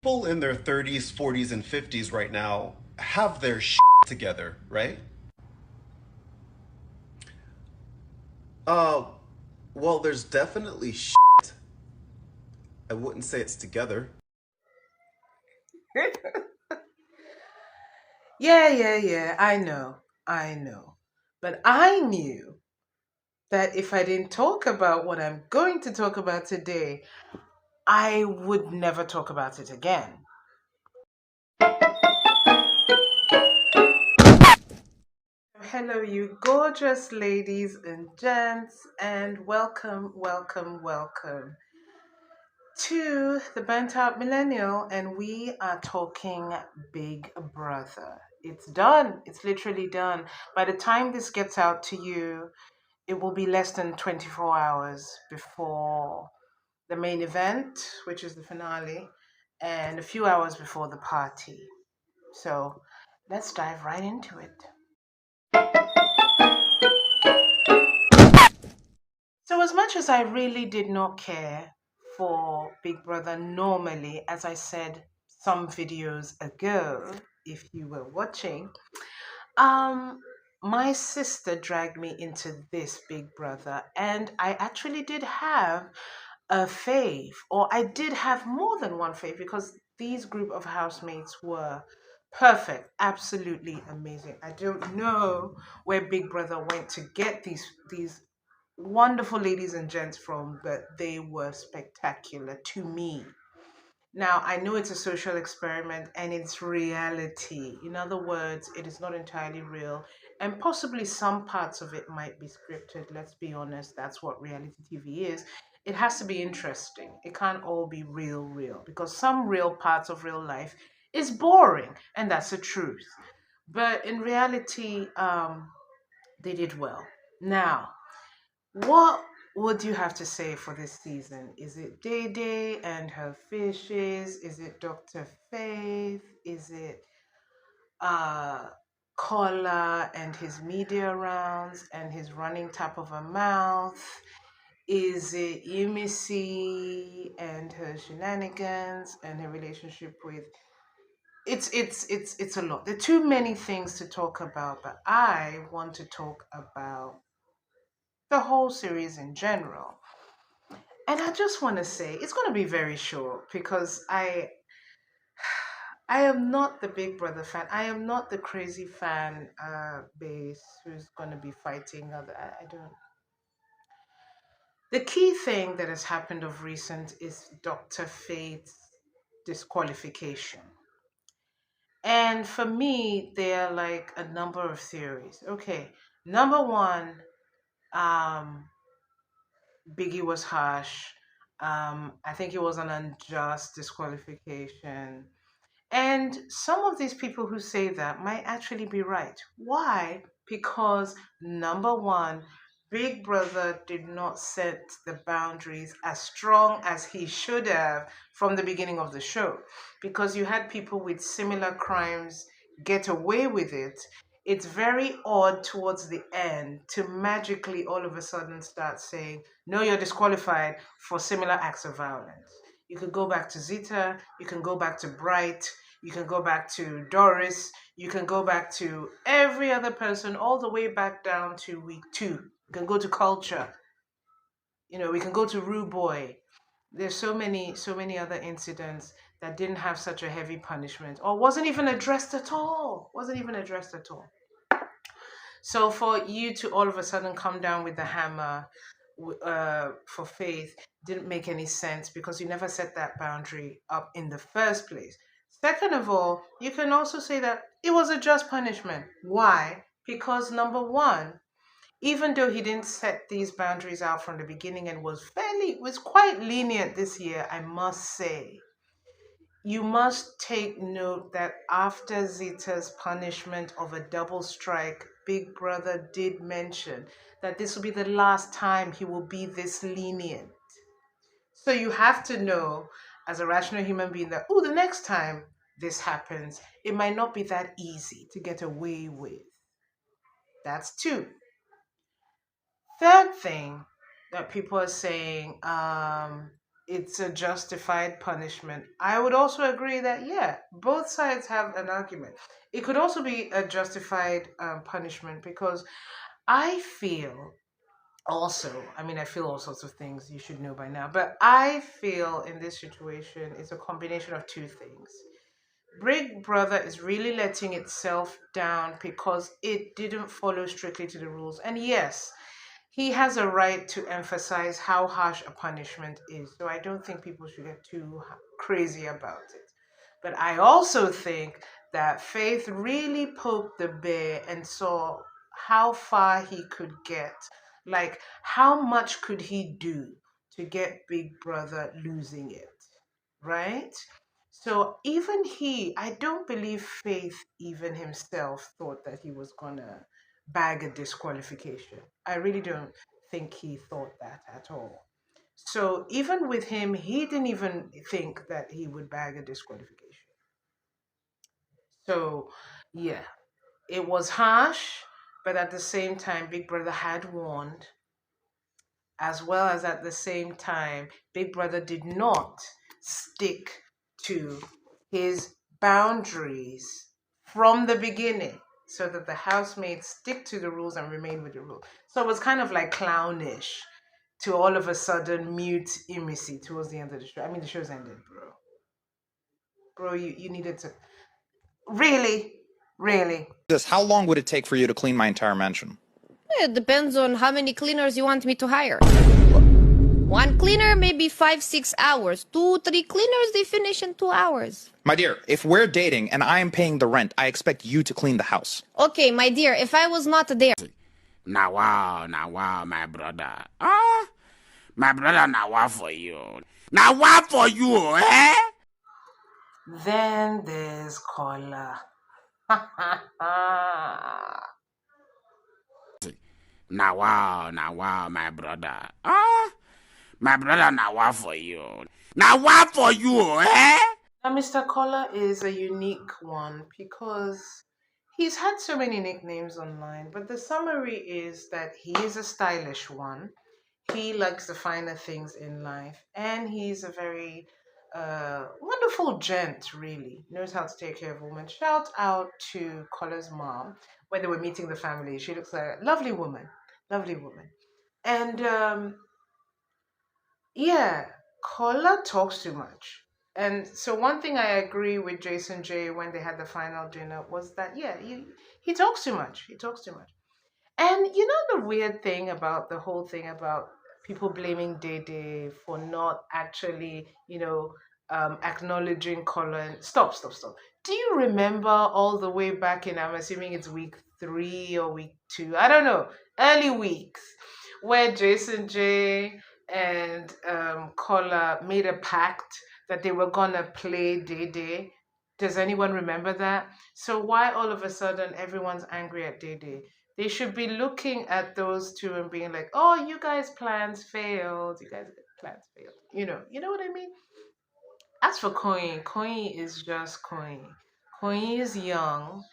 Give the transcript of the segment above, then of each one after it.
People in their 30s, 40s, and 50s right now have their together, right? Uh, well, there's definitely I wouldn't say it's together. Yeah, yeah, yeah. I know. I know. But I knew that if I didn't talk about what I'm going to talk about today, I would never talk about it again. Hello, you gorgeous ladies and gents, and welcome, welcome, welcome to the Burnt Out Millennial. And we are talking Big Brother. It's done, it's literally done. By the time this gets out to you, it will be less than 24 hours before the main event, which is the finale, and a few hours before the party. So let's dive right into it. So, as much as I really did not care for Big Brother normally, as I said some videos ago, if you were watching, um, my sister dragged me into this Big Brother, and I actually did have a fave, or I did have more than one fave because these group of housemates were perfect, absolutely amazing. I don't know where Big Brother went to get these wonderful ladies and gents from, but they were spectacular to me. Now, I know it's a social experiment and it's reality. In other words, it is not entirely real, and possibly some parts of it might be scripted. Let's be honest, that's what reality TV is. It has to be interesting. It can't all be real, because some real parts of real life is boring, and that's the truth. But in reality, they did well. Now, what would you have to say for this season? Is it Day Day and her fishes? Is it Dr. Faith? Is it uh Kola and his media rounds and his running tap of a mouth? Is it Yumisi and her shenanigans and her relationship with it's a lot. There are too many things to talk about, but I want to talk about the whole series in general. And I just want to say it's going to be very short because I am not the Big Brother fan. I am not the crazy fan base who's going to be fighting other. I don't. The key thing that has happened of recent is Dr. Fate's disqualification. And for me, there are like a number of theories. Okay, number one, um, Biggie was harsh. I think it was an unjust disqualification. And some of these people who say that might actually be right. Why? Because number one, Big Brother did not set the boundaries as strong as he should have from the beginning of the show. Because you had people with similar crimes get away with it. It's very odd towards the end to magically all of a sudden start saying, no, you're disqualified for similar acts of violence. You could go back to Zita, you can go back to Bright, you can go back to Doris. You can go back to every other person, all the way back down to week two. You can go to Culture. We can go to Rude Boy. There's so many other incidents that didn't have such a heavy punishment or wasn't even addressed at all. Wasn't even addressed at all. So for you to all of a sudden come down with the hammer for faith didn't make any sense because you never set that boundary up in the first place. Second of all, you can also say that it was a just punishment. Why? Because number one, even though he didn't set these boundaries out from the beginning and was quite lenient this year, I must say, you must take note that after Zita's punishment of a double strike, Big Brother did mention that this will be the last time he will be this lenient. So you have to know, as a rational human being, that, oh, the next time this happens, it might not be that easy to get away with. That's two. Third thing that people are saying it's a justified punishment. I would also agree that, yeah, both sides have an argument. It could also be a justified punishment because I feel also, I mean, I feel all sorts of things you should know by now, but I feel in this situation it's a combination of two things. Big Brother is really letting itself down because it didn't follow strictly to the rules. And yes, he has a right to emphasize how harsh a punishment is. So I don't think people should get too crazy about it. But I also think that Faith really poked the bear and saw how far he could get. Like, how much could he do to get Big Brother losing it? Right? So even he, I don't believe Faith even himself thought that he was gonna bag a disqualification. I really don't think he thought that at all. So even with him, he didn't even think that he would bag a disqualification. So yeah, it was harsh, but at the same time, Big Brother had warned, as well as at the same time, Big Brother did not stick to his boundaries from the beginning so that the housemates stick to the rules and remain with the rules. So it was kind of like clownish to all of a sudden mute Imisi towards the end of the show. I mean, the show's ended, bro. Bro, you needed to. Really? Really? This, how long would it take for you to clean my entire mansion? It depends on how many cleaners you want me to hire. One cleaner, maybe 5, 6 hours. Two, three cleaners, they finish in 2 hours. My dear, if we're dating and I am paying the rent, I expect you to clean the house. Okay, my dear, if I was not there. Now wow, my brother. Ah, my brother, now wow for you. Now wow for you, eh? Then there's Kola. Now wow, my brother. Ah, my brother, now wow for you. Now wow for you, eh? Now, Mr. Kola is a unique one because he's had so many nicknames online, but the summary is that he is a stylish one. He likes the finer things in life, and he's a very wonderful gent, really. Knows how to take care of a woman. Shout out to Kola's mom when they were meeting the family. She looks like a lovely woman. Lovely woman. And yeah, Kola talks too much. And so one thing I agree with Jason J when they had the final dinner was that yeah, he talks too much. He talks too much. And you know the weird thing about the whole thing about people blaming Dede for not actually, acknowledging Colin. Stop. Do you remember all the way back in, I'm assuming it's week 3 or week 2, I don't know, early weeks, where Jason J and Kola made a pact that they were gonna play Dede? Does anyone remember that? So why all of a sudden everyone's angry at Dede? They should be looking at those two and being like, "Oh, you guys' plans failed. You guys' plans failed." You know what I mean? As for Coin is just Coin. Coin is young.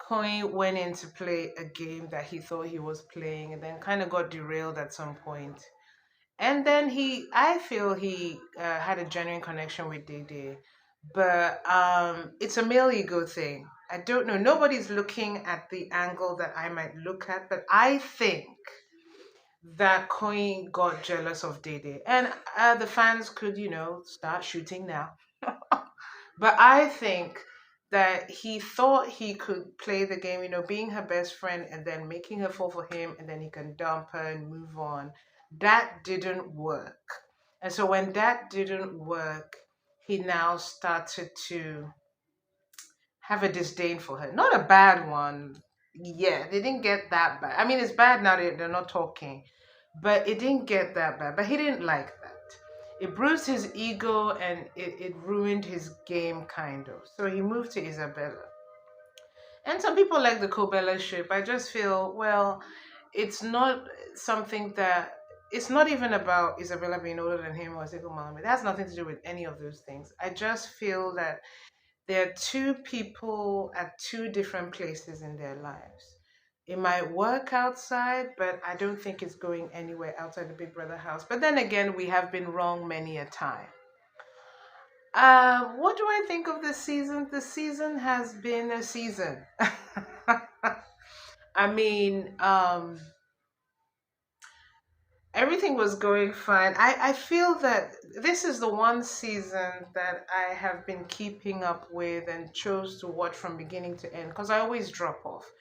Coin went in to play a game that he thought he was playing, and then kind of got derailed at some point. And then I feel he had a genuine connection with Dede, but it's a male ego thing. I don't know. Nobody's looking at the angle that I might look at, but I think that Coin got jealous of Dede, and the fans could, start shooting now. But I think that he thought he could play the game, being her best friend and then making her fall for him, and then he can dump her and move on. That didn't work. And so when that didn't work, he now started to have a disdain for her. Not a bad one. Yeah, they didn't get that bad. I mean, it's bad now they're not talking, but it didn't get that bad. But he didn't like that. It bruised his ego and it ruined his game, kind of. So he moved to Isabella. And some people like the Cobella ship. I just feel, well, it's not something that, it's not even about Isabella being older than him or a single mom. It has nothing to do with any of those things. I just feel that there are two people at two different places in their lives. It might work outside, but I don't think it's going anywhere outside the Big Brother house. But then again, we have been wrong many a time. What do I think of the season? The season has been a season. I mean, everything was going fine. I feel that this is the one season that I have been keeping up with and chose to watch from beginning to end because I always drop off.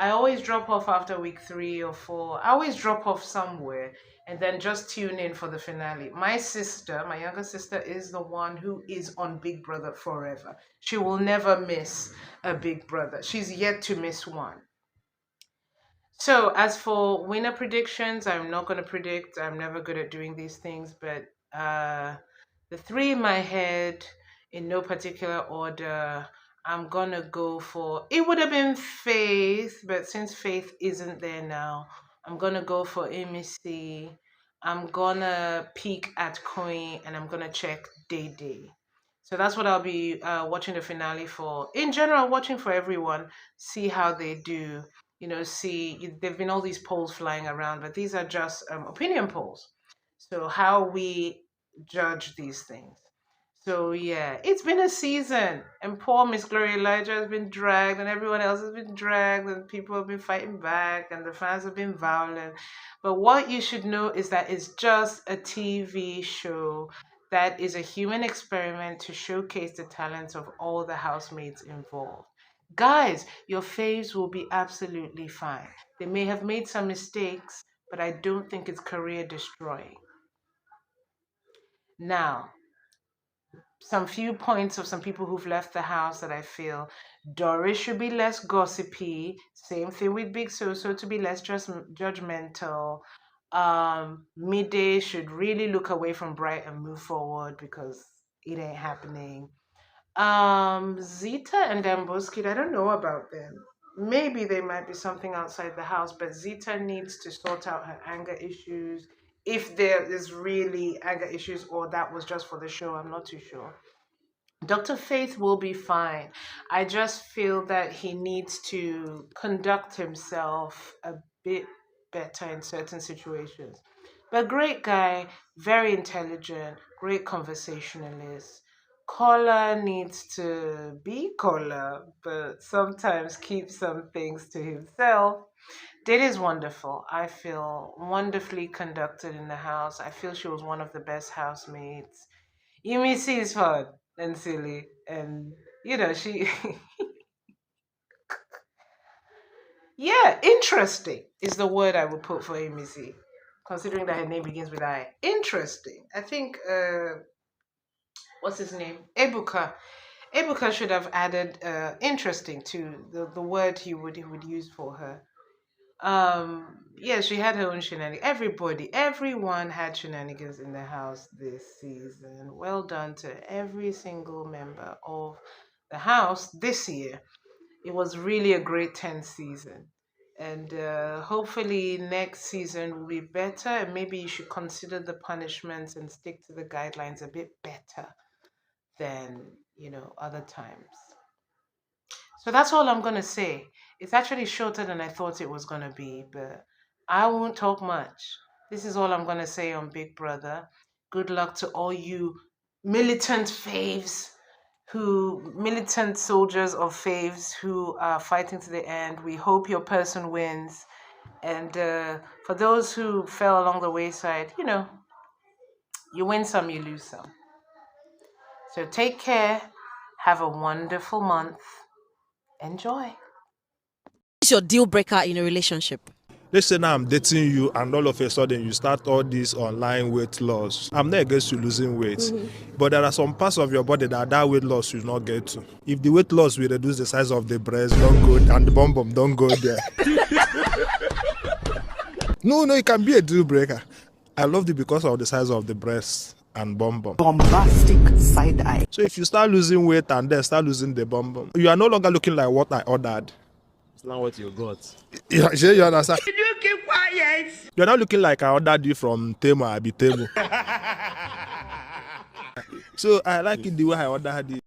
I always drop off after week 3 or 4. I always drop off somewhere and then just tune in for the finale. My sister, my younger sister, is the one who is on Big Brother forever. She will never miss a Big Brother. She's yet to miss one. So as for winner predictions, I'm not going to predict. I'm never good at doing these things, but the 3 in my head, in no particular order, I'm going to go for, it would have been Faith, but since Faith isn't there now, I'm going to go for Amy C. I'm going to peek at Coin, and I'm going to check Day Day. So that's what I'll be watching the finale for. In general, watching for everyone, see how they do. See, there've been all these polls flying around, but these are just opinion polls. So how we judge these things. So yeah, it's been a season, and poor Miss Gloria Elijah has been dragged, and everyone else has been dragged, and people have been fighting back, and the fans have been violent. But what you should know is that it's just a TV show that is a human experiment to showcase the talents of all the housemates involved. Guys, your faves will be absolutely fine. They may have made some mistakes, but I don't think it's career destroying. Now, some few points of some people who've left the house that I feel Doris should be less gossipy. Same thing with Big So to be less judgmental. Midday should really look away from Bright and move forward because it ain't happening. Zita and Damboskid, I don't know about them. Maybe they might be something outside the house, but Zita needs to sort out her anger issues. If there is really anger issues or that was just for the show, I'm not too sure. Dr. Faith will be fine. I just feel that he needs to conduct himself a bit better in certain situations. But great guy, very intelligent, great conversationalist. Caller needs to be caller, but sometimes keep some things to himself. Did is wonderful. I feel wonderfully conducted in the house. I feel she was one of the best housemates. Yumisi is fun and silly, and she yeah, interesting is the word I would put for Yumisi, considering that her name begins with I. Interesting. I think what's his name? Ebuka should have added interesting to the word he would use for her. Yeah, she had her own shenanigans. Everyone had shenanigans in the house this season. Well done to every single member of the house this year. It was really a great 10th season. And hopefully next season will be better. And maybe you should consider the punishments and stick to the guidelines a bit better than, other times. So that's all I'm going to say. It's actually shorter than I thought it was going to be, but I won't talk much. This is all I'm going to say on Big Brother. Good luck to all you militant faves, militant soldiers of faves who are fighting to the end. We hope your person wins. And for those who fell along the wayside, you win some, you lose some. So take care. Have a wonderful month. Enjoy. What's your deal breaker in a relationship? Let's say now I'm dating you and all of a sudden you start all these online weight loss. I'm not against you losing weight, but there are some parts of your body that weight loss should not get to. If the weight loss will reduce the size of the breast, don't go, and the bum bum, don't go there. No, it can be a deal breaker. I loved it because of the size of the breast and bum bum. Bombastic side eye. So if you start losing weight and then start losing the bum bum, you are no longer looking like what I ordered. It's not what you got. Yeah, sure you understand? Can you keep quiet? You're not looking like I ordered you from Temu, Abi Temu. So I like it the way I ordered it.